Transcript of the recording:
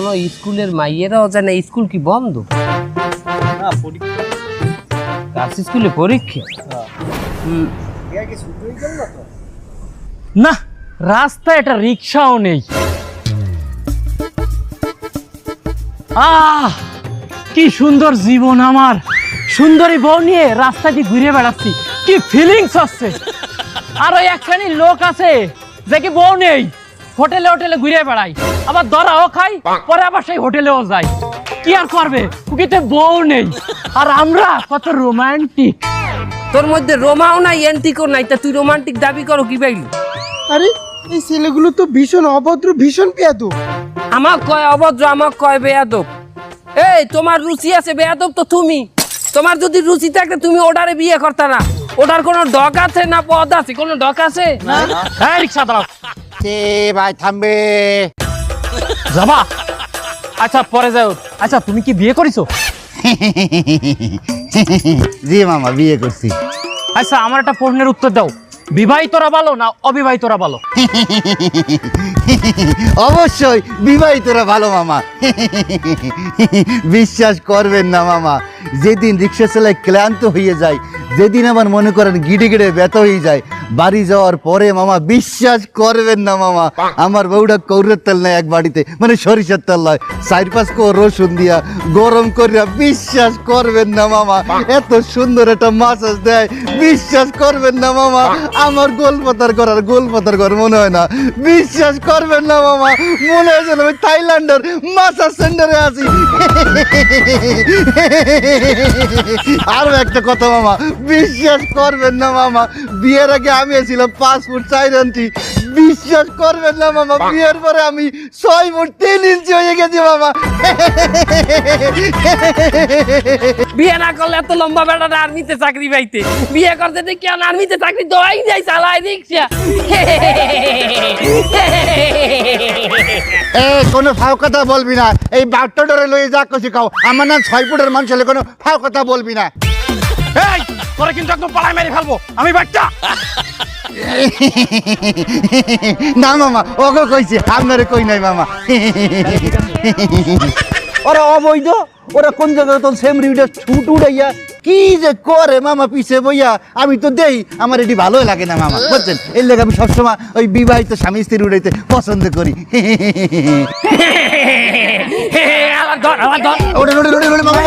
কোনো স্কুলের মাইয়েরাও জানে স্কুল কি বন্ধ? না পরীক্ষা গার্লস স্কুলে পরীক্ষা। না রাস্তা এটা রিক্সাও নেই। কি সুন্দর জীবন আমার, সুন্দরী বউ নিয়ে রাস্তা দিয়ে ঘুরে বেড়াচ্ছি, কি ফিলিংস হচ্ছে। আর ওই একখানি লোক আছে যে কি বউ নেই, হোটেলে হোটেলে ঘুরে বেড়াই, আবার ধরাও খাই, পরে আবার সেই হোটেলেও যাই। কি আর করবে, ওকে বউ নেই। আর আমরা কত রোমান্টিক। তোর মধ্যে রোমাও নাই এন্টিকও নাই, তা তুই রোমান্টিক দাবি করো কি বাইলি? আরে এই ছেলেগুলো তো ভীষণ অভদ্র, ভীষণ বেয়াদব। আমাক কয় অভদ্র, আমাক কয় বেয়াদব। এই তোমার রুচি আছে, বেয়াদব তো তুমি। তোমার যদি রুচি থাকতে তুমি ওটারে বিয়ে করতে না। ওটার কোনো ডক আছে না পদ আছে? কোনো ডক আছে? হ্যাঁ রিক্সা দাঁড়াও। ভাই থামবে। যাবা? আচ্ছা পরে যাও। আচ্ছা তুমি কি বিয়ে করেছো? জি মামা বিয়ে করছি। আচ্ছা আমার একটা প্রশ্নের উত্তর দাও, বিবাহিতরা ভালো না অবিবাহিতরা ভালো? অবশ্যই বিবাহিতরা ভালো মামা। বিশ্বাস করবেন না মামা, যেদিন রিক্সা চালায় ক্লান্ত হয়ে যায়, যেদিন আমার মনে করেন গিড়ে গিড়ে ব্যথা হয়ে যায়, বাড়ি যাওয়ার পরে মামা বিশ্বাস করবেন না মামা, আমার বউটা কৌরের তেল নেয় এক বাড়িতে, মানে সরিষার তেল নয়, 4-5 কোয়া রসুন দিয়া গরম করিয়া, বিশ্বাস করবেন না মামা, এত সুন্দর একটা মাসাজ দেয়, বিশ্বাস করবেন না মামা, আমার গোলপাতার ঘর মনে হয় না। বিশ্বাস করবেন না মামা, মনে হয় যেন আমি থাইল্যান্ডের মাসাজ সেন্টারে আছি। আরো একটা কথা মামা, বিশ্বাস করবেন না মামা, বিয়ের আগে আমি ছিলাম 5 ফুট 4 ইঞ্চি। বিশ্বাস করবেন না মামা, বিয়ের পরে আমি 6 ফুট 3 ইঞ্চি হয়ে গেছি মামা। বিয়ে না করলে এত লম্বা বেড়াটা আর্মিতে চাকরি পাইতে, বিয়ে করতে দেখি আর্মিতে চাকরি দোয়াই যাই, চালাই রিক্সা। কোনো ফাও কথা বলবি না, এই বাট্টা ডরে লয়ে যা কছি খাও, আমার নাম 6 ফুটের মানুষ হলে কোনো ফাও কথা বলবি না। এই তোরা কিন্তু একদম পাড়ায় মেরে ফেলবো আমি বাচ্চা। না মামা, ওকে কইছি, আপনারে কই নাই মামা। ওরা অবৈধ, ওরা কোন জায়গায় তো সেম রিউডে ছুট উড়াইয়া কি যে করে মামা পিছে বইয়া, আমি তো দেই, আমার এটি ভালোই লাগে না মামা, বুঝছেন? এর লেগে আমি সবসময় ওই বিবাহিত স্বামী স্ত্রী উড়াইতে পছন্দ করি। ওটা মামা,